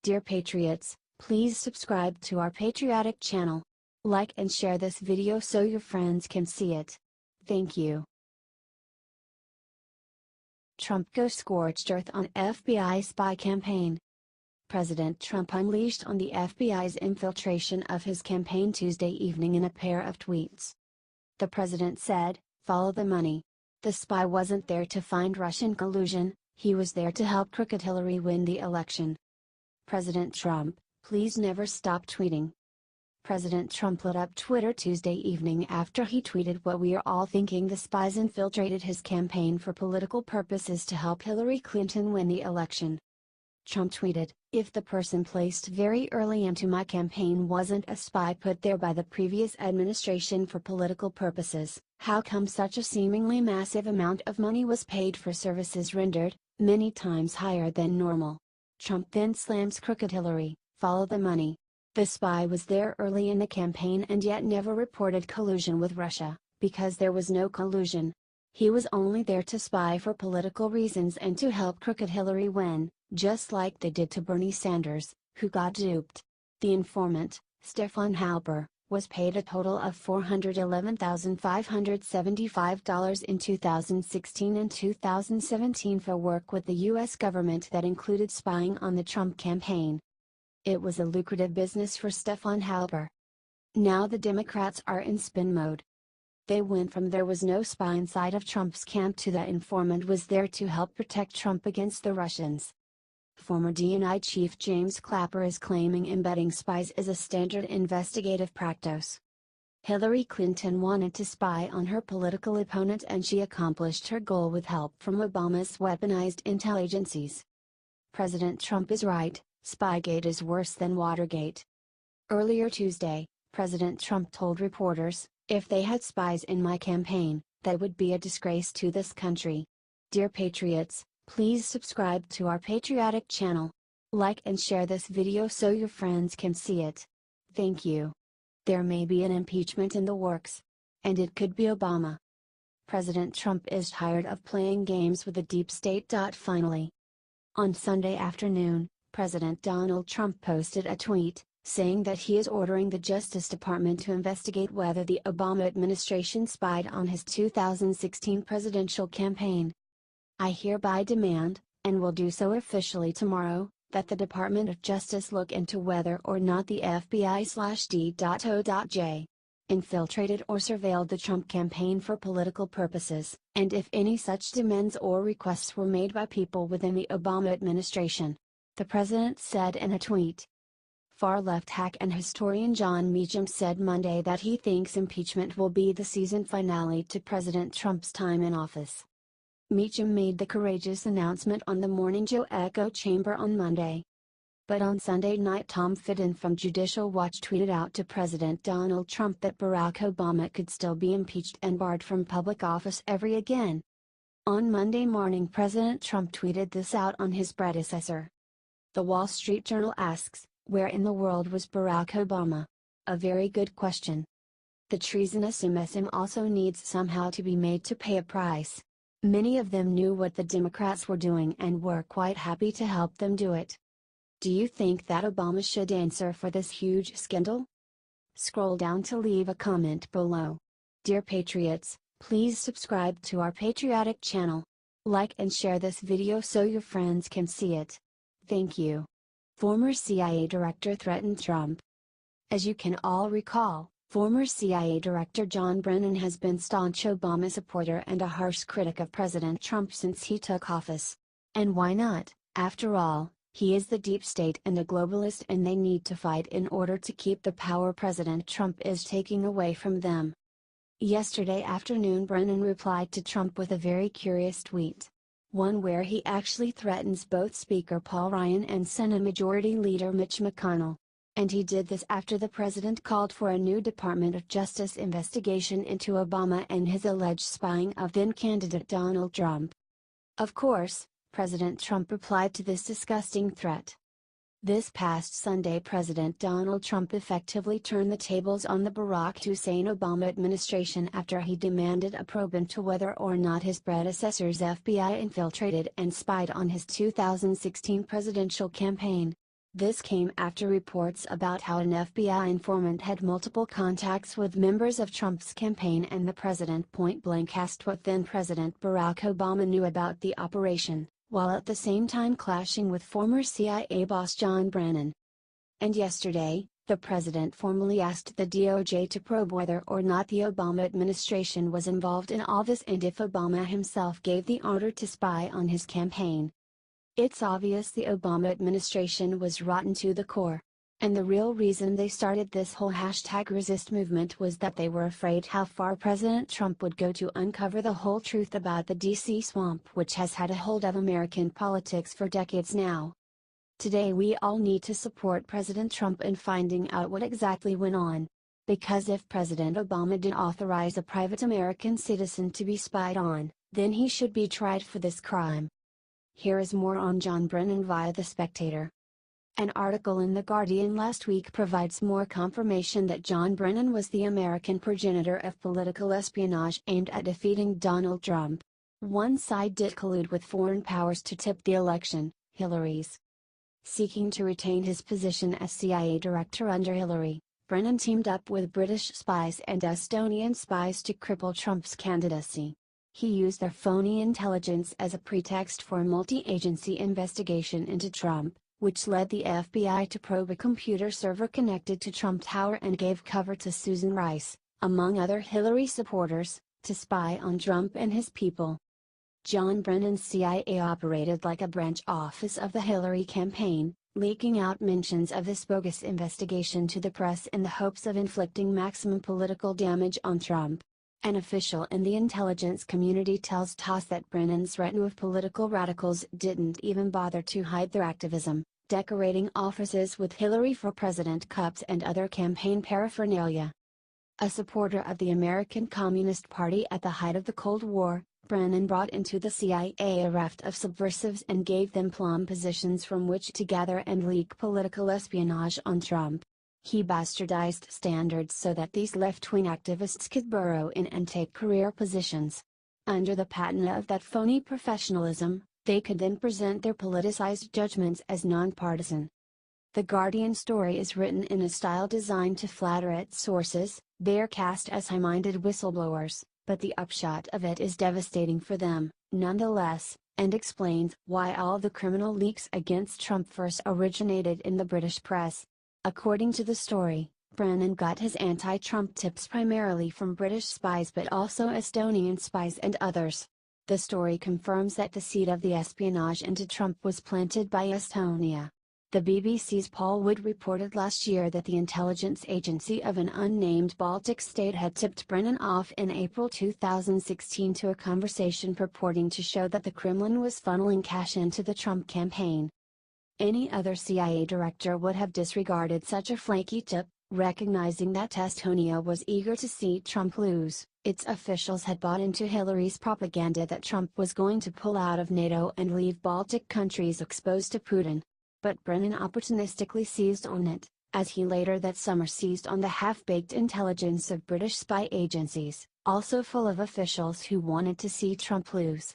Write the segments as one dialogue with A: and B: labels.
A: Dear Patriots, please subscribe to our patriotic channel. Like and share this video so your friends can see it. Thank you. Trump goes scorched earth on FBI spy campaign. President Trump unleashed on the FBI's infiltration of his campaign Tuesday evening in a pair of tweets. The president said, "Follow the money. The spy wasn't there to find Russian collusion, he was there to help crooked Hillary win the election." President Trump, please never stop tweeting. President Trump lit up Twitter Tuesday evening after he tweeted what we are all thinking: the spies infiltrated his campaign for political purposes to help Hillary Clinton win the election. Trump tweeted, "If the person placed very early into my campaign wasn't a spy put there by the previous administration for political purposes, how come such a seemingly massive amount of money was paid for services rendered, many times higher than normal?" Trump then slams crooked Hillary, "Follow the money. The spy was there early in the campaign and yet never reported collusion with Russia, because there was no collusion. He was only there to spy for political reasons and to help crooked Hillary win, just like they did to Bernie Sanders, who got duped." The informant, Stefan Halper, was paid a total of $411,575 in 2016 and 2017 for work with the U.S. government that included spying on the Trump campaign. It was a lucrative business for Stefan Halper. Now the Democrats are in spin mode. They went from "there was no spy inside of Trump's camp" to "the informant was there to help protect Trump against the Russians." Former DNI chief James Clapper is claiming embedding spies is a standard investigative practice. Hillary Clinton wanted to spy on her political opponent and she accomplished her goal with help from Obama's weaponized intel agencies. President Trump is right, Spygate is worse than Watergate. Earlier Tuesday, President Trump told reporters, "If they had spies in my campaign, that would be a disgrace to this country." Dear Patriots, please subscribe to our patriotic channel. Like and share this video so your friends can see it. Thank you. There may be an impeachment in the works. And it could be Obama. President Trump is tired of playing games with the deep state. Finally, on Sunday afternoon, President Donald Trump posted a tweet, saying that he is ordering the Justice Department to investigate whether the Obama administration spied on his 2016 presidential campaign. "I hereby demand, and will do so officially tomorrow, that the Department of Justice look into whether or not the FBI/D.O.J. infiltrated or surveilled the Trump campaign for political purposes, and if any such demands or requests were made by people within the Obama administration," the president said in a tweet. Far-left hack and historian John Meacham said Monday that he thinks impeachment will be the season finale to President Trump's time in office. Meacham made the courageous announcement on the Morning Joe echo chamber on Monday. But on Sunday night, Tom Fitton from Judicial Watch tweeted out to President Donald Trump that Barack Obama could still be impeached and barred from public office ever again. On Monday morning, President Trump tweeted this out on his predecessor. The Wall Street Journal asks, "Where in the world was Barack Obama?" A very good question. The treasonous MSM also needs somehow to be made to pay a price. Many of them knew what the Democrats were doing and were quite happy to help them do it. Do you think that Obama should answer for this huge scandal? Scroll down to leave a comment below. Dear Patriots, please subscribe to our patriotic channel. Like and share this video so your friends can see it. Thank you. Former CIA director threatened Trump. As you can all recall, former CIA Director John Brennan has been staunch Obama supporter and a harsh critic of President Trump since he took office. And why not? After all, he is the deep state and a globalist, and they need to fight in order to keep the power President Trump is taking away from them. Yesterday afternoon, Brennan replied to Trump with a very curious tweet. One where he actually threatens both Speaker Paul Ryan and Senate Majority Leader Mitch McConnell. And he did this after the president called for a new Department of Justice investigation into Obama and his alleged spying of then-candidate Donald Trump. Of course, President Trump replied to this disgusting threat. This past Sunday, President Donald Trump effectively turned the tables on the Barack Hussein Obama administration after he demanded a probe into whether or not his predecessor's FBI infiltrated and spied on his 2016 presidential campaign. This came after reports about how an FBI informant had multiple contacts with members of Trump's campaign, and the president point-blank asked what then-President Barack Obama knew about the operation, while at the same time clashing with former CIA boss John Brennan. And yesterday, the president formally asked the DOJ to probe whether or not the Obama administration was involved in all this and if Obama himself gave the order to spy on his campaign. It's obvious the Obama administration was rotten to the core. And the real reason they started this whole #resist movement was that they were afraid how far President Trump would go to uncover the whole truth about the DC swamp, which has had a hold of American politics for decades now. Today we all need to support President Trump in finding out what exactly went on. Because if President Obama did authorize a private American citizen to be spied on, then he should be tried for this crime. Here is more on John Brennan via The Spectator. An article in The Guardian last week provides more confirmation that John Brennan was the American progenitor of political espionage aimed at defeating Donald Trump. One side did collude with foreign powers to tip the election, Hillary's. Seeking to retain his position as CIA director under Hillary, Brennan teamed up with British spies and Estonian spies to cripple Trump's candidacy. He used their phony intelligence as a pretext for a multi-agency investigation into Trump, which led the FBI to probe a computer server connected to Trump Tower and gave cover to Susan Rice, among other Hillary supporters, to spy on Trump and his people. John Brennan's CIA operated like a branch office of the Hillary campaign, leaking out mentions of this bogus investigation to the press in the hopes of inflicting maximum political damage on Trump. An official in the intelligence community tells TASS that Brennan's retinue of political radicals didn't even bother to hide their activism, decorating offices with Hillary for President cups and other campaign paraphernalia. A supporter of the American Communist Party at the height of the Cold War, Brennan brought into the CIA a raft of subversives and gave them plum positions from which to gather and leak political espionage on Trump. He bastardized standards so that these left-wing activists could burrow in and take career positions. Under the patina of that phony professionalism, they could then present their politicized judgments as nonpartisan. The Guardian story is written in a style designed to flatter its sources. They are cast as high-minded whistleblowers, but the upshot of it is devastating for them, nonetheless, and explains why all the criminal leaks against Trump first originated in the British press. According to the story, Brennan got his anti-Trump tips primarily from British spies but also Estonian spies and others. The story confirms that the seed of the espionage into Trump was planted by Estonia. The BBC's Paul Wood reported last year that the intelligence agency of an unnamed Baltic state had tipped Brennan off in April 2016 to a conversation purporting to show that the Kremlin was funneling cash into the Trump campaign. Any other CIA director would have disregarded such a flaky tip, recognizing that Estonia was eager to see Trump lose. Its officials had bought into Hillary's propaganda that Trump was going to pull out of NATO and leave Baltic countries exposed to Putin. But Brennan opportunistically seized on it, as he later that summer seized on the half-baked intelligence of British spy agencies, also full of officials who wanted to see Trump lose.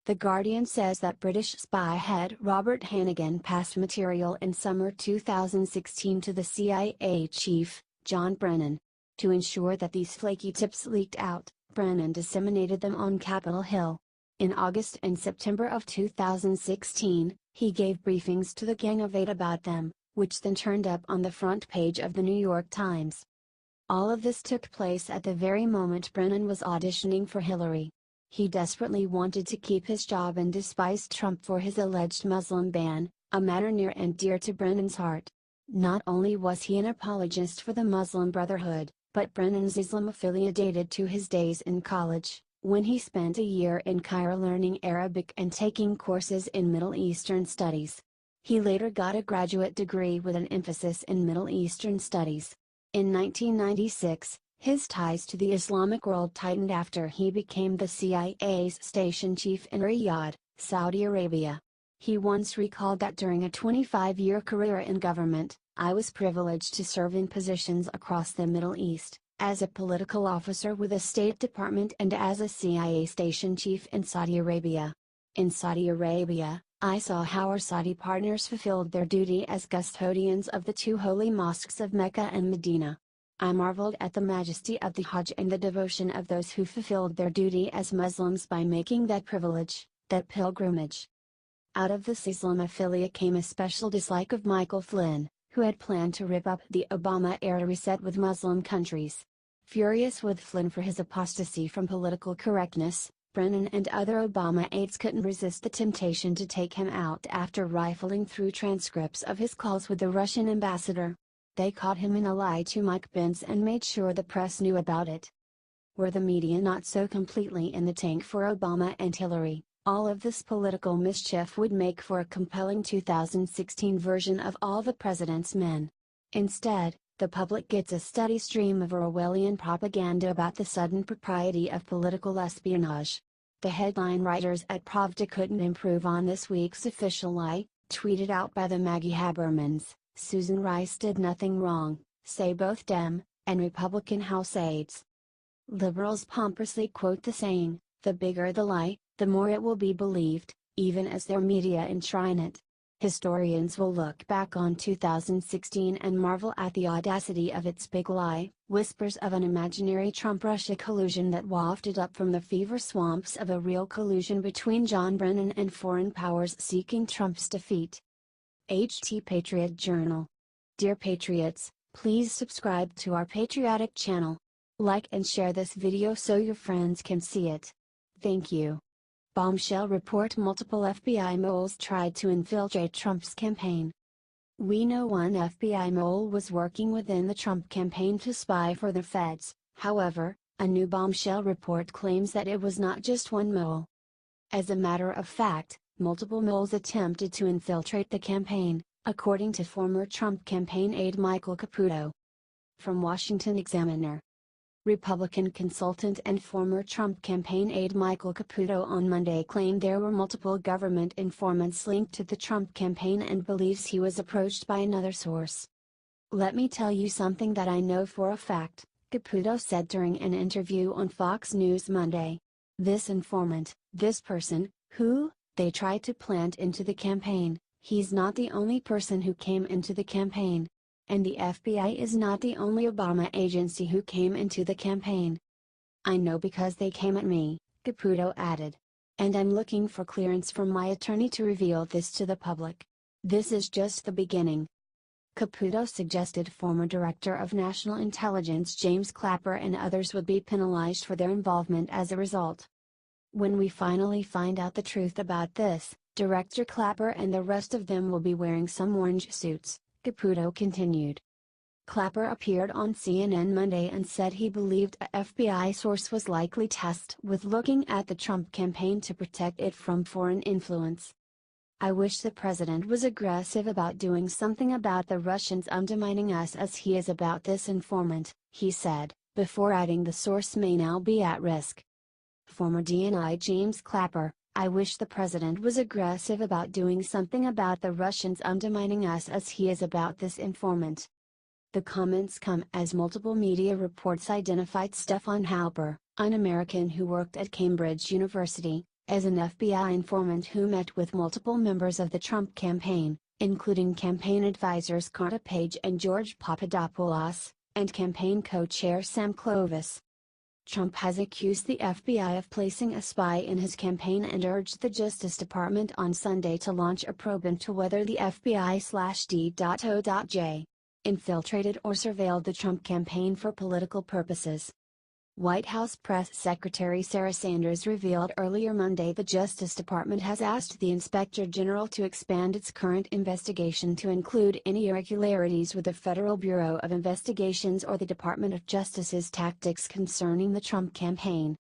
A: The Guardian says that British spy head Robert Hannigan passed material in summer 2016 to the CIA chief, John Brennan. To ensure that these flaky tips leaked out, Brennan disseminated them on Capitol Hill. In August and September of 2016, he gave briefings to the Gang of Eight about them, which then turned up on the front page of the New York Times. All of this took place at the very moment Brennan was auditioning for Hillary. He desperately wanted to keep his job and despised Trump for his alleged Muslim ban, a matter near and dear to Brennan's heart. Not only was he an apologist for the Muslim Brotherhood, but Brennan's Islamophilia dated to his days in college, when he spent a year in Cairo learning Arabic and taking courses in Middle Eastern studies. He later got a graduate degree with an emphasis in Middle Eastern studies. In 1996, his ties to the Islamic world tightened after he became the CIA's station chief in Riyadh, Saudi Arabia. He once recalled that during a 25-year career in government, I was privileged to serve in positions across the Middle East, as a political officer with a State Department and as a CIA station chief in Saudi Arabia. In Saudi Arabia, I saw how our Saudi partners fulfilled their duty as custodians of the two holy mosques of Mecca and Medina. I marveled at the majesty of the Hajj and the devotion of those who fulfilled their duty as Muslims by making that privilege, that pilgrimage. Out of this Islamophilia came a special dislike of Michael Flynn, who had planned to rip up the Obama-era reset with Muslim countries. Furious with Flynn for his apostasy from political correctness, Brennan and other Obama aides couldn't resist the temptation to take him out after rifling through transcripts of his calls with the Russian ambassador. They caught him in a lie to Mike Pence and made sure the press knew about it. Were the media not so completely in the tank for Obama and Hillary, all of this political mischief would make for a compelling 2016 version of All the President's Men. Instead, the public gets a steady stream of Orwellian propaganda about the sudden propriety of political espionage. The headline writers at Pravda couldn't improve on this week's official lie, tweeted out by the Maggie Habermans. Susan Rice did nothing wrong, say both Dem and Republican House aides. Liberals pompously quote the saying, "The bigger the lie, the more it will be believed," even as their media enshrine it. Historians will look back on 2016 and marvel at the audacity of its big lie, whispers of an imaginary Trump-Russia collusion that wafted up from the fever swamps of a real collusion between John Brennan and foreign powers seeking Trump's defeat. HT Patriot Journal. Dear Patriots, please subscribe to our patriotic channel. Like and share this video so your friends can see it. Thank you. Bombshell report: multiple FBI moles tried to infiltrate Trump's campaign. We know one FBI mole was working within the Trump campaign to spy for the feds. However, a new bombshell report claims that it was not just one mole. As a matter of fact, multiple moles attempted to infiltrate the campaign, according to former Trump campaign aide Michael Caputo. From Washington Examiner. Republican consultant and former Trump campaign aide Michael Caputo on Monday claimed there were multiple government informants linked to the Trump campaign and believes he was approached by another source. "Let me tell you something that I know for a fact," Caputo said during an interview on Fox News Monday. "This informant, this person, who they tried to plant into the campaign, he's not the only person who came into the campaign. And the FBI is not the only Obama agency who came into the campaign. I know because they came at me," Caputo added. "And I'm looking for clearance from my attorney to reveal this to the public. This is just the beginning." Caputo suggested former Director of National Intelligence James Clapper and others would be penalized for their involvement as a result. "When we finally find out the truth about this, Director Clapper and the rest of them will be wearing some orange suits," Caputo continued. Clapper appeared on CNN Monday and said he believed a FBI source was likely tasked with looking at the Trump campaign to protect it from foreign influence. "I wish the president was aggressive about doing something about the Russians undermining us as he is about this informant," he said, before adding the source may now be at risk. Former DNI James Clapper: "I wish the president was aggressive about doing something about the Russians undermining us as he is about this informant." The comments come as multiple media reports identified Stefan Halper, an American who worked at Cambridge University, as an FBI informant who met with multiple members of the Trump campaign, including campaign advisors Carter Page and George Papadopoulos, and campaign co-chair Sam Clovis. Trump has accused the FBI of placing a spy in his campaign and urged the Justice Department on Sunday to launch a probe into whether the FBI/D.O.J. infiltrated or surveilled the Trump campaign for political purposes. White House Press Secretary Sarah Sanders revealed earlier Monday the Justice Department has asked the Inspector General to expand its current investigation to include any irregularities with the Federal Bureau of Investigations or the Department of Justice's tactics concerning the Trump campaign.